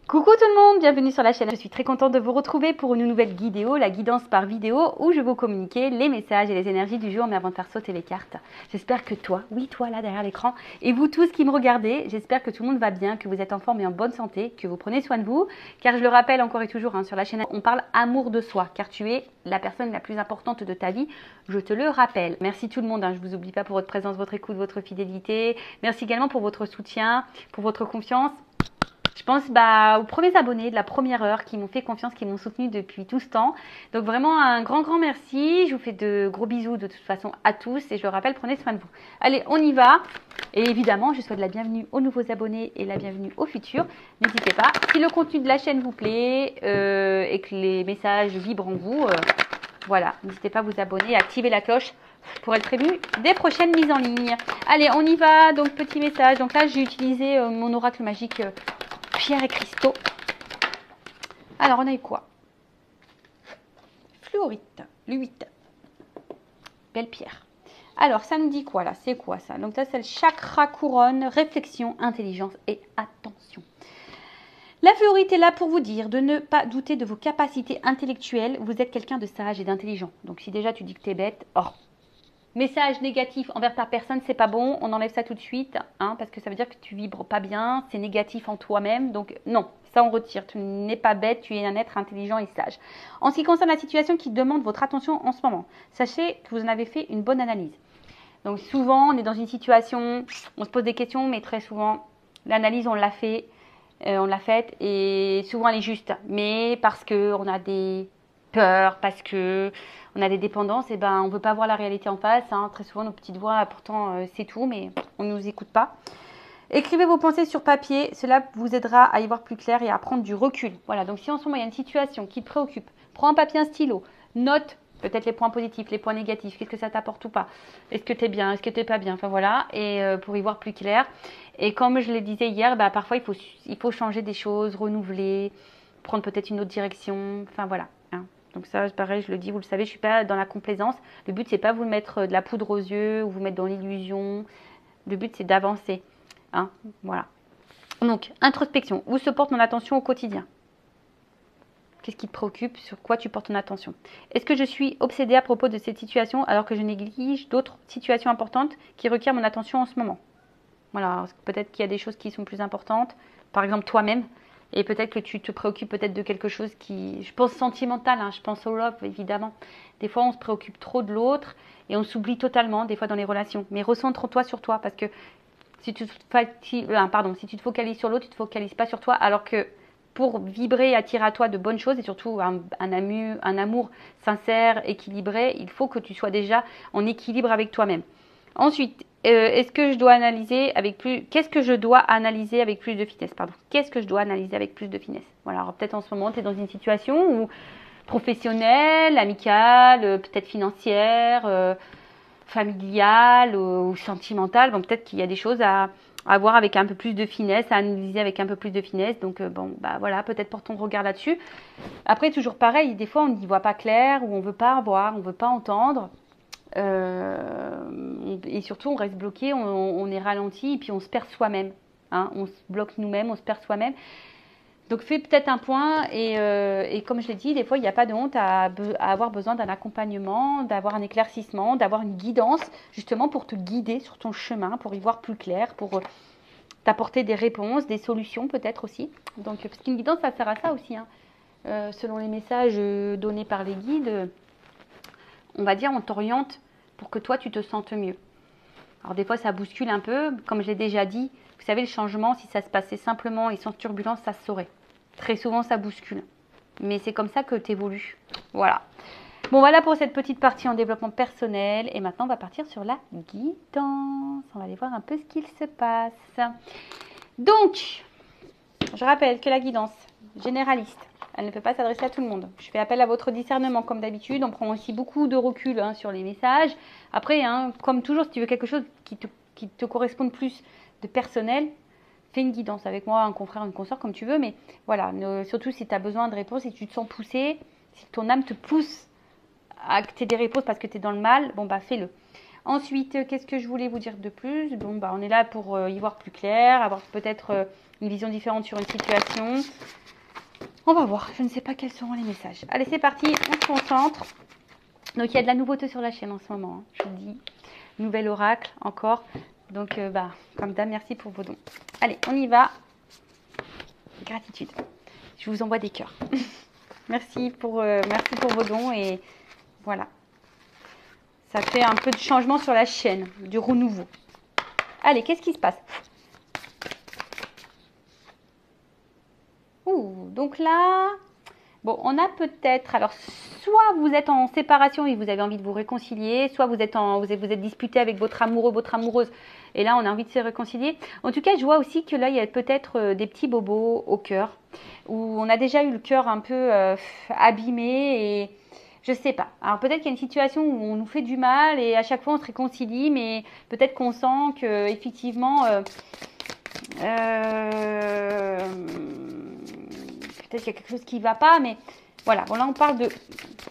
Coucou tout le monde, bienvenue sur la chaîne. Je suis très contente de vous retrouver pour une nouvelle vidéo, la guidance par vidéo, où je vais vous communiquer les messages et les énergies du jour, mais avant de faire sauter les cartes. J'espère que toi, oui toi là derrière l'écran, et vous tous qui me regardez, j'espère que tout le monde va bien, que vous êtes en forme et en bonne santé, que vous prenez soin de vous, car je le rappelle encore et toujours, sur la chaîne, on parle amour de soi, car tu es la personne la plus importante de ta vie, je te le rappelle. Merci tout le monde, je ne vous oublie pas pour votre présence, votre écoute, votre fidélité. Merci également pour votre soutien, pour votre confiance. Je pense aux premiers abonnés de la première heure qui m'ont fait confiance, qui m'ont soutenu depuis tout ce temps. Donc vraiment un grand merci. Je vous fais de gros bisous de toute façon à tous. Et je le rappelle, prenez soin de vous. Allez, on y va. Et évidemment, je souhaite la bienvenue aux nouveaux abonnés et la bienvenue aux futurs. N'hésitez pas. Si le contenu de la chaîne vous plaît et que les messages vibrent en vous, voilà, n'hésitez pas à vous abonner et activer la cloche pour être prévenu des prochaines mises en ligne. Allez, on y va. Donc, petit message. Donc là, j'ai utilisé mon oracle magique Pierre et cristaux. Alors, on a eu quoi? Fluorite, l'8. Belle pierre. Alors, ça nous dit quoi là? C'est quoi ça? Donc là, c'est le chakra couronne, réflexion, intelligence et attention. La fluorite est là pour vous dire de ne pas douter de vos capacités intellectuelles. Vous êtes quelqu'un de sage et d'intelligent. Donc, si déjà tu dis que tu es bête, message négatif envers ta personne, c'est pas bon, on enlève ça tout de suite, parce que ça veut dire que tu vibres pas bien, c'est négatif en toi-même, donc non, ça on retire, tu n'es pas bête, tu es un être intelligent et sage. En ce qui concerne la situation qui demande votre attention en ce moment, sachez que vous en avez fait une bonne analyse. Donc souvent, on est dans une situation, on se pose des questions, mais très souvent, l'analyse, on l'a faite, et souvent elle est juste, mais parce qu'on a des peurs, parce que on a des dépendances, et on ne veut pas voir la réalité en face. Très souvent, nos petites voix, pourtant, c'est tout, mais on ne nous écoute pas. Écrivez vos pensées sur papier. Cela vous aidera à y voir plus clair et à prendre du recul. Voilà, donc si en ce moment, il y a une situation qui te préoccupe, prends un papier, un stylo, note peut-être les points positifs, les points négatifs, qu'est-ce que ça t'apporte ou pas. Est-ce que tu es bien, est-ce que tu n'es pas bien. Enfin voilà, et pour y voir plus clair. Et comme je le disais hier, parfois, il faut changer des choses, renouveler, prendre peut-être une autre direction. Enfin voilà. Donc ça, pareil, je le dis, vous le savez, je ne suis pas dans la complaisance. Le but, c'est pas vous mettre de la poudre aux yeux ou vous mettre dans l'illusion. Le but, c'est d'avancer. Voilà. Donc, introspection. Où se porte mon attention au quotidien? Qu'est-ce qui te préoccupe? Sur quoi tu portes ton attention? Est-ce que je suis obsédée à propos de cette situation alors que je néglige d'autres situations importantes qui requièrent mon attention en ce moment? Voilà, peut-être qu'il y a des choses qui sont plus importantes. Par exemple, toi-même. Et peut-être que tu te préoccupes peut-être de quelque chose qui, je pense, sentimental, je pense au love, évidemment. Des fois, on se préoccupe trop de l'autre et on s'oublie totalement, des fois, dans les relations. Mais recentre-toi sur toi, parce que si tu te focalises sur l'autre, tu ne te focalises pas sur toi, alors que pour vibrer et attirer à toi de bonnes choses, et surtout un amour sincère, équilibré, il faut que tu sois déjà en équilibre avec toi-même. Ensuite, qu'est-ce que je dois analyser avec plus de finesse, Qu'est-ce que je dois analyser avec plus de finesse? Voilà, alors peut-être en ce moment, tu es dans une situation où professionnelle, amicale, peut-être financière, familiale ou sentimentale. Bon, peut-être qu'il y a des choses à voir avec un peu plus de finesse, à analyser avec un peu plus de finesse. Donc, voilà, peut-être porte ton regard là-dessus. Après, toujours pareil, des fois, on n'y voit pas clair ou on ne veut pas voir, on ne veut pas entendre. Et surtout, on reste bloqué, on est ralenti et puis on se perd soi-même. On se bloque nous-mêmes, on se perd soi-même. Donc, fais peut-être un point et comme je l'ai dit, des fois, il n'y a pas de honte à avoir besoin d'un accompagnement, d'avoir un éclaircissement, d'avoir une guidance, justement pour te guider sur ton chemin, pour y voir plus clair, pour t'apporter des réponses, des solutions peut-être aussi. Donc, parce qu'une guidance, ça sert à ça aussi. Selon les messages donnés par les guides, on va dire, on t'oriente pour que toi, tu te sentes mieux. Alors, des fois, ça bouscule un peu. Comme je l'ai déjà dit, vous savez, le changement, si ça se passait simplement et sans turbulence, ça se saurait. Très souvent, ça bouscule. Mais c'est comme ça que tu évolues. Voilà. Bon, voilà pour cette petite partie en développement personnel. Et maintenant, on va partir sur la guidance. On va aller voir un peu ce qu'il se passe. Donc, je rappelle que la guidance généraliste, elle ne peut pas s'adresser à tout le monde. Je fais appel à votre discernement comme d'habitude. On prend aussi beaucoup de recul sur les messages. Après, comme toujours, si tu veux quelque chose qui te corresponde plus de personnel, fais une guidance avec moi, un confrère, une consoeur, comme tu veux. Mais voilà, surtout si tu as besoin de réponses, si tu te sens poussé, si ton âme te pousse à que tu aies des réponses parce que tu es dans le mal, fais-le. Ensuite, qu'est-ce que je voulais vous dire de plus? Bon, bah, on est là pour y voir plus clair, avoir peut-être une vision différente sur une situation. On va voir, je ne sais pas quels seront les messages. Allez, c'est parti, on se concentre. Donc, il y a de la nouveauté sur la chaîne en ce moment, hein, je vous le dis. Nouvel oracle, encore. Donc, bah, comme d'hab, merci pour vos dons. Allez, on y va. Gratitude. Je vous envoie des cœurs. merci pour vos dons et voilà. Ça fait un peu de changement sur la chaîne, du renouveau. Allez, qu'est-ce qui se passe? Ouh, donc là, bon, on a peut-être, alors, soit vous êtes en séparation et vous avez envie de vous réconcilier, soit vous êtes disputé avec votre amoureux, votre amoureuse, et là, on a envie de se réconcilier. En tout cas, je vois aussi que là, il y a peut-être des petits bobos au cœur, où on a déjà eu le cœur un peu abîmé et je sais pas. Alors, peut-être qu'il y a une situation où on nous fait du mal et à chaque fois, on se réconcilie, mais peut-être qu'on sent que effectivement peut-être qu'il y a quelque chose qui ne va pas, mais voilà. Bon, là, on parle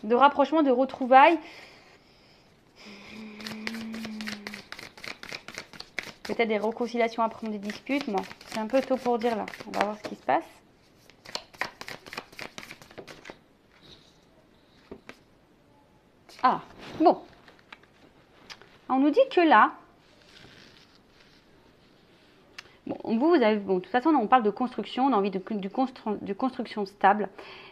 de rapprochement, de retrouvailles. Peut-être des réconciliations après des disputes. Bon, c'est un peu tôt pour dire là. On va voir ce qui se passe. Ah, bon. On nous dit que là, bon, vous avez, bon, de toute façon, on parle de construction, on a envie de construction stable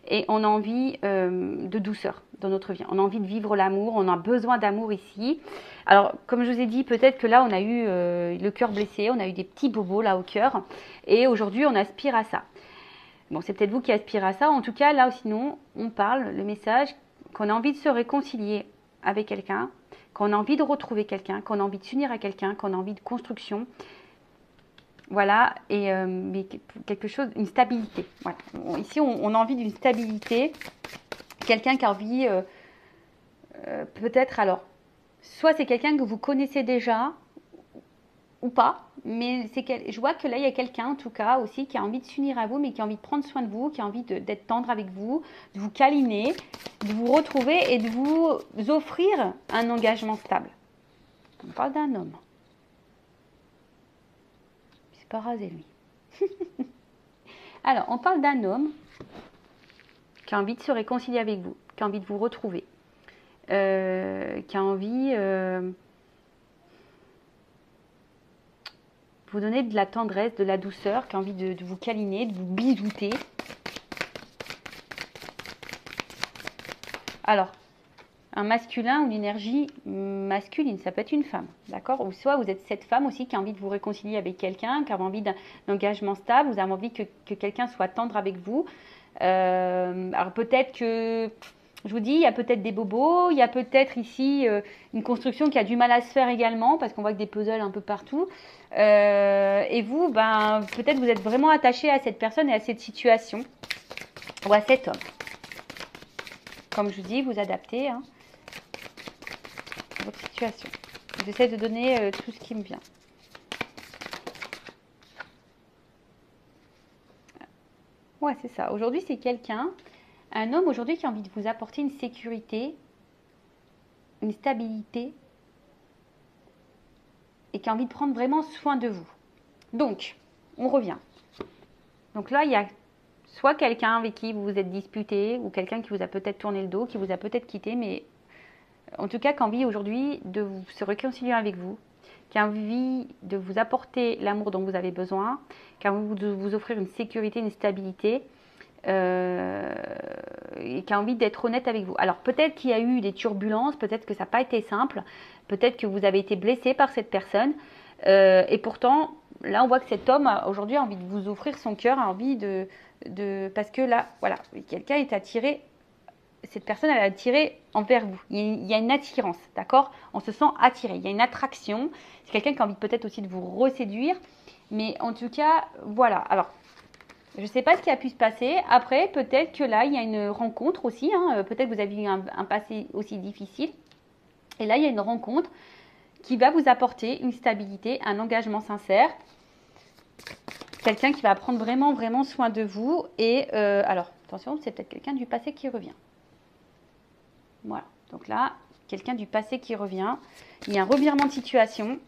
et on a envie de douceur dans notre vie. On a envie de vivre l'amour, on a besoin d'amour ici. Alors, comme je vous ai dit, peut-être que là, on a eu le cœur blessé, on a eu des petits bobos là au cœur et aujourd'hui, on aspire à ça. Bon, c'est peut-être vous qui aspirez à ça. En tout cas, là, sinon, on parle, le message, qu'on a envie de se réconcilier avec quelqu'un, qu'on a envie de retrouver quelqu'un, qu'on a envie de s'unir à quelqu'un, qu'on a envie de construction. Voilà, et mais quelque chose, une stabilité. Voilà. Ici, on a envie d'une stabilité. Quelqu'un qui a envie, peut-être, alors, soit c'est quelqu'un que vous connaissez déjà, ou pas, mais je vois que là, il y a quelqu'un, en tout cas, aussi, qui a envie de s'unir à vous, mais qui a envie de prendre soin de vous, qui a envie d'être tendre avec vous, de vous câliner, de vous retrouver et de vous offrir un engagement stable. On parle d'un homme. C'est pas rasé, lui. Alors, on parle d'un homme qui a envie de se réconcilier avec vous, qui a envie de vous retrouver, qui a envie de vous donner de la tendresse, de la douceur, qui a envie de vous câliner, de vous bisouter. Alors, un masculin ou une énergie masculine, ça peut être une femme, d'accord? Ou soit vous êtes cette femme aussi qui a envie de vous réconcilier avec quelqu'un, qui a envie d'un engagement stable, vous avez envie que quelqu'un soit tendre avec vous. Alors peut-être que, je vous dis, il y a peut-être des bobos, il y a peut-être ici une construction qui a du mal à se faire également, parce qu'on voit que des puzzles un peu partout. Et vous, ben, peut-être vous êtes vraiment attaché à cette personne et à cette situation, ou à cet homme. Comme je vous dis, vous adaptez à votre situation. J'essaie de donner tout ce qui me vient. Ouais, c'est ça. Aujourd'hui, c'est quelqu'un, un homme aujourd'hui qui a envie de vous apporter une sécurité, une stabilité et qui a envie de prendre vraiment soin de vous. Donc, on revient. Donc là, il y a soit quelqu'un avec qui vous vous êtes disputé ou quelqu'un qui vous a peut-être tourné le dos, qui vous a peut-être quitté, mais en tout cas, qui a envie aujourd'hui de se réconcilier avec vous, qui a envie de vous apporter l'amour dont vous avez besoin, qui a envie de vous offrir une sécurité, une stabilité, et qui a envie d'être honnête avec vous. Alors peut-être qu'il y a eu des turbulences, peut-être que ça n'a pas été simple, peut-être que vous avez été blessé par cette personne, et pourtant, là on voit que cet homme aujourd'hui a envie de vous offrir son cœur, a envie parce que là, voilà, quelqu'un est attiré. Cette personne, elle est attirée envers vous. Il y a une attirance, d'accord? On se sent attiré. Il y a une attraction. C'est quelqu'un qui a envie peut-être aussi de vous reséduire. Mais en tout cas, voilà. Alors, je ne sais pas ce qui a pu se passer. Après, peut-être que là, il y a une rencontre aussi. Hein. Peut-être que vous avez eu un passé aussi difficile. Et là, il y a une rencontre qui va vous apporter une stabilité, un engagement sincère. Quelqu'un qui va prendre vraiment, vraiment soin de vous. Et alors, attention, c'est peut-être quelqu'un du passé qui revient. Voilà, donc là, quelqu'un du passé qui revient. Il y a un revirement de situation.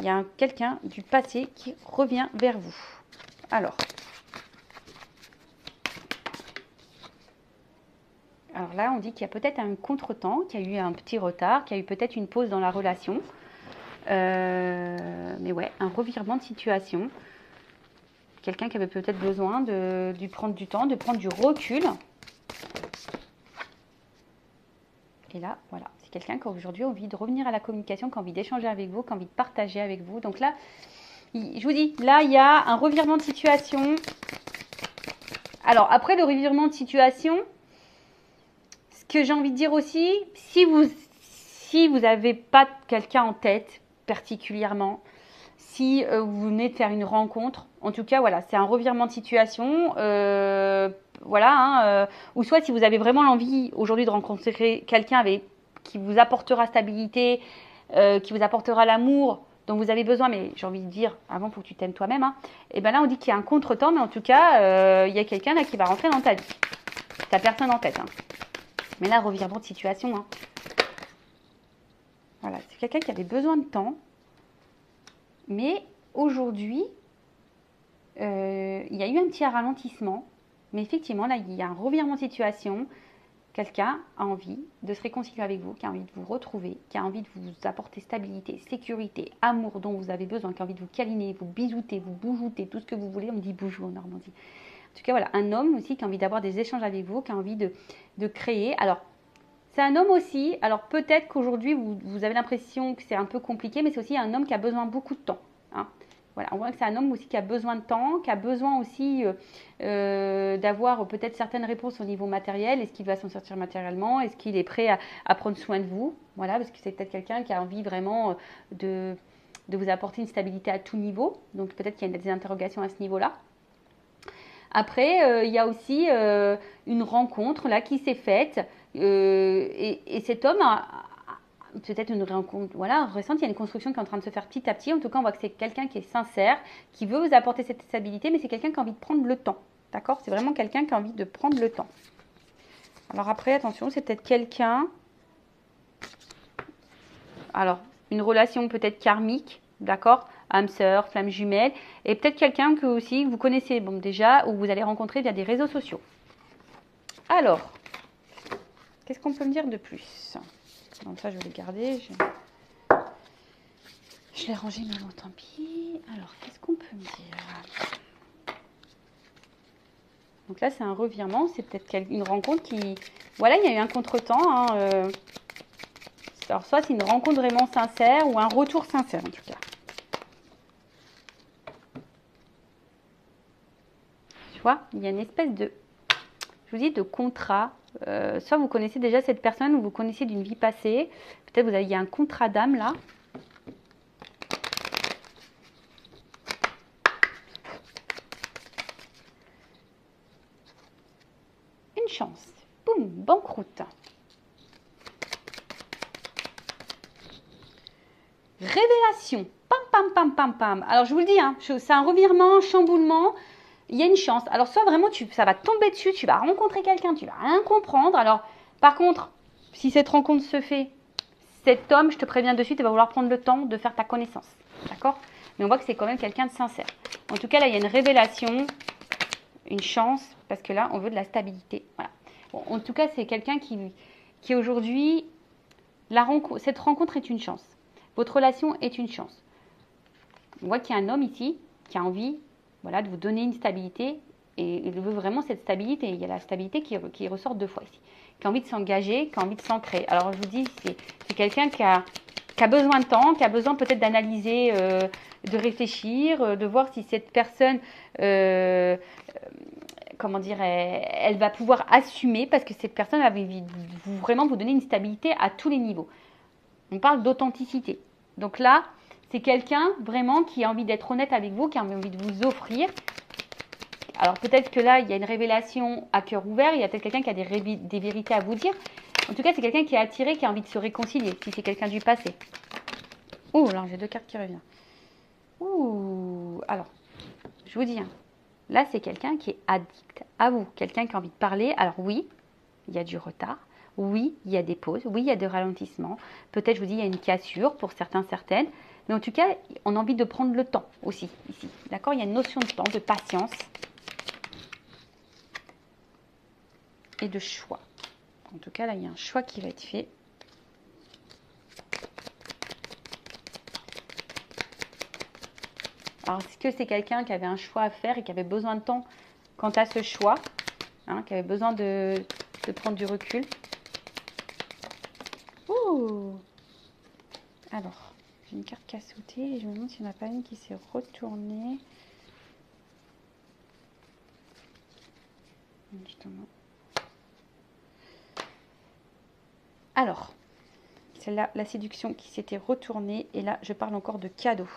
Il y a quelqu'un du passé qui revient vers vous. Alors là, on dit qu'il y a peut-être un contretemps, qu'il y a eu un petit retard, qu'il y a eu peut-être une pause dans la relation. Mais ouais, un revirement de situation. Quelqu'un qui avait peut-être besoin de prendre du temps, de prendre du recul. Et là, voilà, c'est quelqu'un qui a aujourd'hui envie de revenir à la communication, qui a envie d'échanger avec vous, qui a envie de partager avec vous. Donc là, je vous dis, là, il y a un revirement de situation. Alors, après le revirement de situation, ce que j'ai envie de dire aussi, si vous n'avez pas quelqu'un en tête particulièrement, si vous venez de faire une rencontre, en tout cas, voilà, c'est un revirement de situation. Voilà, ou soit si vous avez vraiment l'envie aujourd'hui de rencontrer quelqu'un qui vous apportera stabilité, qui vous apportera l'amour dont vous avez besoin, mais j'ai envie de dire, avant, il faut que tu t'aimes toi-même. Hein, et bien là, on dit qu'il y a un contretemps, mais en tout cas, il y a quelqu'un là qui va rentrer dans ta vie. T'as personne en tête. Hein. Mais là, revirement de situation. Hein. Voilà, c'est quelqu'un qui avait besoin de temps. Mais aujourd'hui, il y a eu un petit ralentissement. Mais effectivement, là, il y a un revirement de situation. Quelqu'un a envie de se réconcilier avec vous, qui a envie de vous retrouver, qui a envie de vous apporter stabilité, sécurité, amour dont vous avez besoin, qui a envie de vous câliner, vous bisouter, vous boujouter, tout ce que vous voulez. On dit boujou en Normandie. En tout cas, voilà, un homme aussi qui a envie d'avoir des échanges avec vous, qui a envie de créer. Alors, c'est un homme aussi, alors peut-être qu'aujourd'hui, vous avez l'impression que c'est un peu compliqué, mais c'est aussi un homme qui a besoin de beaucoup de temps. Hein. Voilà, on voit que c'est un homme aussi qui a besoin de temps, qui a besoin aussi d'avoir peut-être certaines réponses au niveau matériel. Est-ce qu'il va s'en sortir matériellement? Est-ce qu'il est prêt à prendre soin de vous? Voilà, parce que c'est peut-être quelqu'un qui a envie vraiment de vous apporter une stabilité à tout niveau. Donc peut-être qu'il y a des interrogations à ce niveau-là. Après, il y a aussi une rencontre là qui s'est faite et cet homme a peut-être une rencontre récente. Il y a une construction qui est en train de se faire petit à petit. En tout cas, on voit que c'est quelqu'un qui est sincère, qui veut vous apporter cette stabilité, mais c'est quelqu'un qui a envie de prendre le temps. D'accord? C'est vraiment quelqu'un qui a envie de prendre le temps. Alors après, attention, c'est peut-être quelqu'un... Alors, une relation peut-être karmique, d'accord? Âme sœur, flamme jumelle, et peut-être quelqu'un que aussi vous connaissez bon, déjà, ou vous allez rencontrer via des réseaux sociaux. Alors, qu'est-ce qu'on peut me dire de plus? Donc ça, je vais le garder. Je l'ai rangé, mais bon, tant pis. Alors, qu'est-ce qu'on peut me dire? Donc là, c'est un revirement, c'est peut-être une rencontre qui... Voilà, il y a eu un contretemps. Hein, Alors, soit c'est une rencontre vraiment sincère ou un retour sincère, en tout cas. Tu vois, il y a une espèce de, je vous dis, de contrat. Soit vous connaissez déjà cette personne ou vous connaissez d'une vie passée. Peut-être il y a un contrat d'âme là. Une chance. Boum, banqueroute. Révélation. Pam, pam, pam, pam, pam. Alors, je vous le dis, hein, c'est un revirement, chamboulement. Il y a une chance. Alors, soit vraiment, ça va tomber dessus, tu vas rencontrer quelqu'un, tu vas rien comprendre. Alors, par contre, si cette rencontre se fait, cet homme, je te préviens de suite, il va vouloir prendre le temps de faire ta connaissance. D'accord? Mais on voit que c'est quand même quelqu'un de sincère. En tout cas, là, il y a une révélation, une chance, parce que là, on veut de la stabilité. Voilà. Bon, en tout cas, c'est quelqu'un qui aujourd'hui, cette rencontre est une chance. Votre relation est une chance. On voit qu'il y a un homme ici qui a envie de vous donner une stabilité et il veut vraiment cette stabilité. Il y a la stabilité qui ressort deux fois ici. Qui a envie de s'engager, qui a envie de s'ancrer. Alors, je vous dis, c'est quelqu'un qui a besoin de temps, qui a besoin peut-être d'analyser, de réfléchir, de voir si cette personne, comment dire, elle va pouvoir assumer parce que cette personne va vraiment vous donner une stabilité à tous les niveaux. On parle d'authenticité. Donc là, c'est quelqu'un vraiment qui a envie d'être honnête avec vous, qui a envie de vous offrir. Alors peut-être que là, il y a une révélation à cœur ouvert, il y a peut-être quelqu'un qui a des vérités à vous dire. En tout cas, c'est quelqu'un qui est attiré, qui a envie de se réconcilier, si c'est quelqu'un du passé. Ouh, là, j'ai deux cartes qui reviennent. Ouh, alors, je vous dis, hein, là, c'est quelqu'un qui est addict à vous, quelqu'un qui a envie de parler. Alors oui, il y a du retard. Oui, il y a des pauses, oui, il y a des ralentissements. Peut-être, je vous dis, il y a une cassure pour certains, certaines. Mais en tout cas, on a envie de prendre le temps aussi, ici. D'accord? Il y a une notion de temps, de patience et de choix. En tout cas, là, il y a un choix qui va être fait. Alors, est-ce que c'est quelqu'un qui avait un choix à faire et qui avait besoin de temps quant à ce choix, hein, qui avait besoin de prendre du recul? Ouh! Alors, j'ai une carte qui a sauté et je me demande s'il n'y en a pas une qui s'est retournée. Justement. Alors, c'est là la séduction qui s'était retournée et là, je parle encore de cadeau.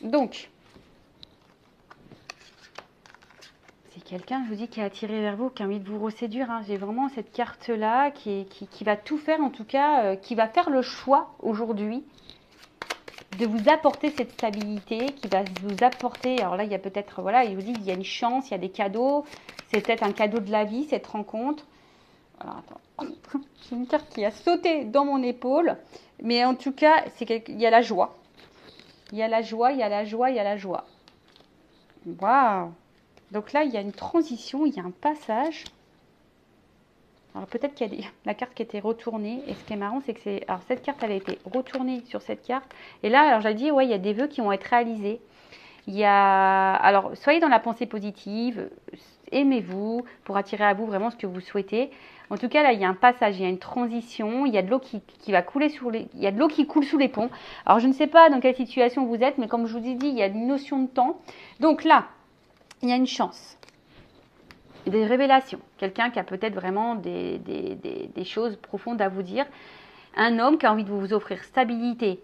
Donc, c'est quelqu'un, je vous dis, qui est attiré vers vous, qui a envie de vous reséduire. Hein. J'ai vraiment cette carte-là qui va tout faire, en tout cas, qui va faire le choix aujourd'hui de vous apporter cette stabilité, qui va vous apporter, alors là, il y a peut-être, voilà, il vous dit, il y a une chance, il y a des cadeaux, c'est peut-être un cadeau de la vie, cette rencontre. Alors, attends, j'ai une carte qui a sauté dans mon épaule, mais en tout cas, il y a la joie. Il y a la joie, il y a la joie, il y a la joie. Waouh! Donc là, il y a une transition, il y a un passage. Alors peut-être qu'il y a la carte qui était retournée. Et ce qui est marrant, c'est que alors cette carte, elle a été retournée sur cette carte. Et là, alors j'ai dit, ouais, il y a des vœux qui vont être réalisés. Il y a, alors soyez dans la pensée positive, aimez-vous pour attirer à vous vraiment ce que vous souhaitez. En tout cas, là, il y a un passage, il y a une transition, il y a de l'eau qui va couler il y a de l'eau qui coule sous les ponts. Alors je ne sais pas dans quelle situation vous êtes, mais comme je vous ai dit, il y a une notion de temps. Donc là, il y a une chance. Des révélations, quelqu'un qui a peut-être vraiment des choses profondes à vous dire, un homme qui a envie de vous offrir stabilité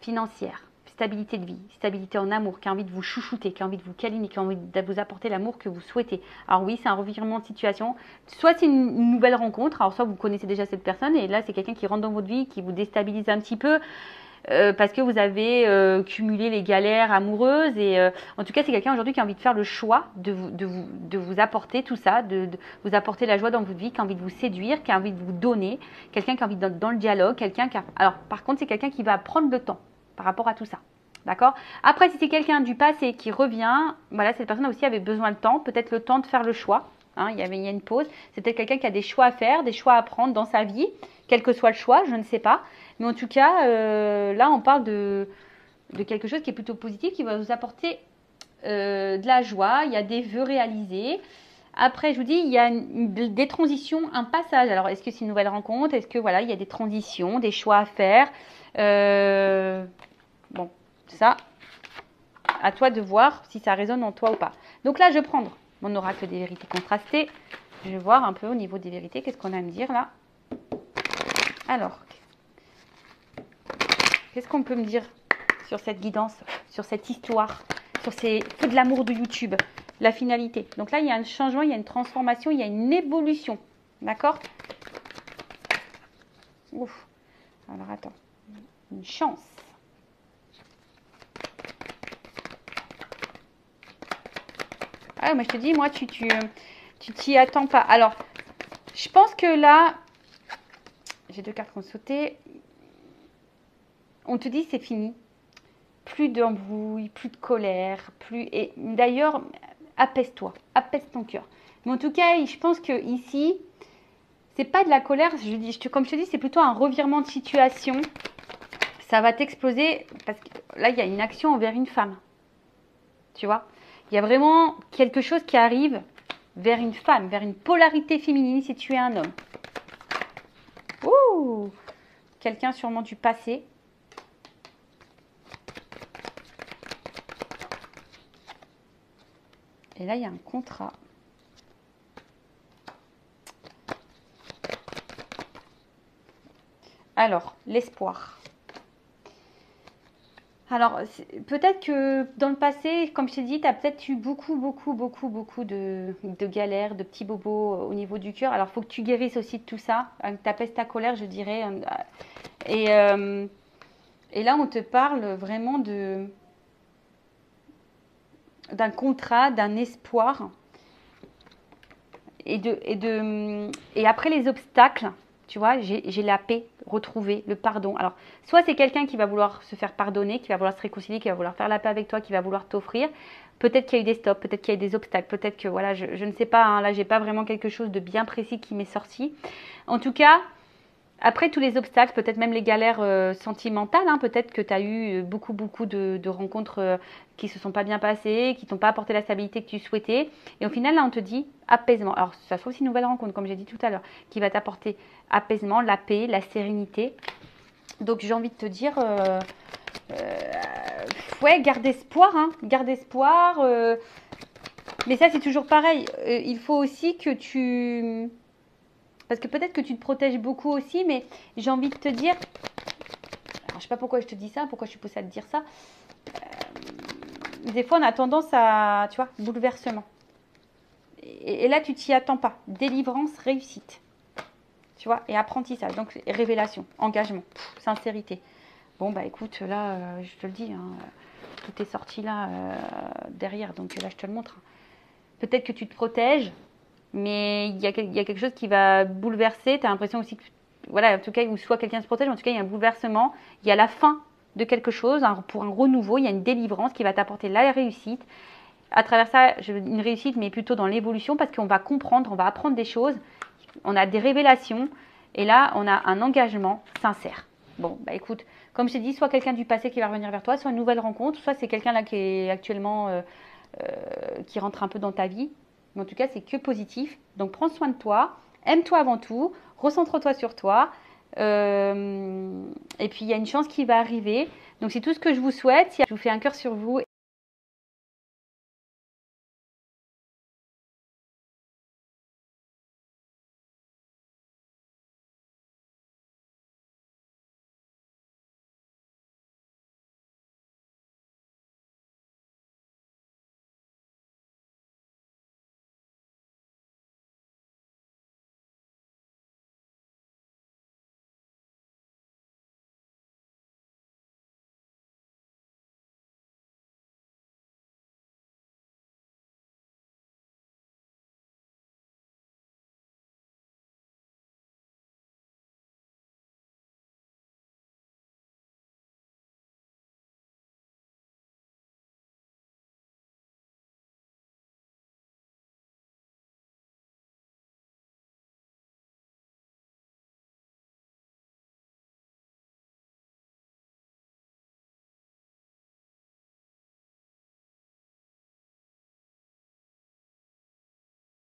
financière, stabilité de vie, stabilité en amour, qui a envie de vous chouchouter, qui a envie de vous câliner, qui a envie de vous apporter l'amour que vous souhaitez. Alors oui, c'est un revirement de situation, soit c'est une nouvelle rencontre, alors soit vous connaissez déjà cette personne et là c'est quelqu'un qui rentre dans votre vie, qui vous déstabilise un petit peu, parce que vous avez cumulé les galères amoureuses et en tout cas c'est quelqu'un aujourd'hui qui a envie de faire le choix de vous apporter tout ça, de vous apporter la joie dans votre vie, qui a envie de vous séduire, qui a envie de vous donner, quelqu'un qui a envie d'être dans le dialogue, quelqu'un qui a... Alors par contre c'est quelqu'un qui va prendre le temps par rapport à tout ça. D'accord? Après, si c'est quelqu'un du passé qui revient, voilà, cette personne aussi avait besoin de temps, peut-être le temps de faire le choix. Hein, il y a une pause. C'est peut-être quelqu'un qui a des choix à faire, des choix à prendre dans sa vie, quel que soit le choix, je ne sais pas. Mais en tout cas, là, on parle de quelque chose qui est plutôt positif, qui va vous apporter de la joie. Il y a des vœux réalisés. Après, je vous dis, il y a des transitions, un passage. Alors, est-ce que c'est une nouvelle rencontre? Est-ce que, voilà, il y a des transitions, des choix à faire? Bon, ça, à toi de voir si ça résonne en toi ou pas. Donc là, je vais prendre mon oracle des vérités contrastées. Je vais voir un peu au niveau des vérités, qu'est-ce qu'on a à me dire là. Alors, qu'est-ce qu'on peut me dire sur cette guidance, sur cette histoire, sur ces feux de l'amour de YouTube, la finalité. Donc là, il y a un changement, il y a une transformation, il y a une évolution. D'accord? Ouf. Alors, attends. Une chance. Ah, mais je te dis, moi, tu t'y attends pas. Alors, je pense que là, j'ai deux cartes qui ont sauté. On te dit, c'est fini. Plus d'embrouille, plus de colère, plus... Et d'ailleurs, apaise-toi, apaise ton cœur. Mais en tout cas, je pense que ici, c'est pas de la colère. Comme je te dis, c'est plutôt un revirement de situation. Ça va t'exploser parce que là, il y a une action envers une femme. Tu vois? Il y a vraiment quelque chose qui arrive vers une femme, vers une polarité féminine si tu es un homme. Ouh! Quelqu'un sûrement du passé. Et là, il y a un contrat. Alors, l'espoir. Alors, peut-être que dans le passé, comme je t'ai dit, tu as peut-être eu beaucoup de galères, de petits bobos au niveau du cœur. Alors, il faut que tu guérisses aussi de tout ça. Que tu apaises ta colère, je dirais. Et là, on te parle vraiment d'un contrat, d'un espoir. Et après les obstacles, tu vois, j'ai la paix retrouvée, le pardon. Alors, soit c'est quelqu'un qui va vouloir se faire pardonner, qui va vouloir se réconcilier, qui va vouloir faire la paix avec toi, qui va vouloir t'offrir. Peut-être qu'il y a eu des stops, peut-être qu'il y a eu des obstacles, peut-être que, voilà, je ne sais pas, hein, là, j'ai pas vraiment quelque chose de bien précis qui m'est sorti. En tout cas, après tous les obstacles, peut-être même les galères sentimentales, hein, peut-être que tu as eu beaucoup de rencontres qui se sont pas bien passées, qui t'ont pas apporté la stabilité que tu souhaitais. Et au final, là, on te dit apaisement. Alors, ça sera aussi une nouvelle rencontre, comme j'ai dit tout à l'heure, qui va t'apporter apaisement, la paix, la sérénité. Donc, j'ai envie de te dire, ouais, garde espoir, hein, garde espoir. Mais ça, c'est toujours pareil. Il faut aussi que tu... Parce que peut-être que tu te protèges beaucoup aussi, mais j'ai envie de te dire, alors, je ne sais pas pourquoi je te dis ça, pourquoi je suis poussée à te dire ça. Des fois, on a tendance à, tu vois, bouleversement. Et là, tu t'y attends pas. Délivrance, réussite. Tu vois, et apprentissage. Donc, révélation, engagement, sincérité. Bon, bah écoute, là, je te le dis, hein, tout est sorti là, derrière. Donc là, je te le montre. Peut-être que tu te protèges. Mais il y a quelque chose qui va bouleverser. Tu as l'impression aussi que, voilà, en tout cas, ou soit quelqu'un se protège, mais en tout cas, il y a un bouleversement. Il y a la fin de quelque chose, pour un renouveau. Il y a une délivrance qui va t'apporter la réussite. À travers ça, une réussite, mais plutôt dans l'évolution, parce qu'on va comprendre, on va apprendre des choses. On a des révélations. Et là, on a un engagement sincère. Bon, bah écoute, comme je t'ai dit, soit quelqu'un du passé qui va revenir vers toi, soit une nouvelle rencontre, soit c'est quelqu'un là qui est actuellement, qui rentre un peu dans ta vie. Mais en tout cas, c'est que positif. Donc, prends soin de toi. Aime-toi avant tout. Recentre-toi sur toi. Et puis, il y a une chance qui va arriver. Donc, c'est tout ce que je vous souhaite. Je vous fais un cœur sur vous.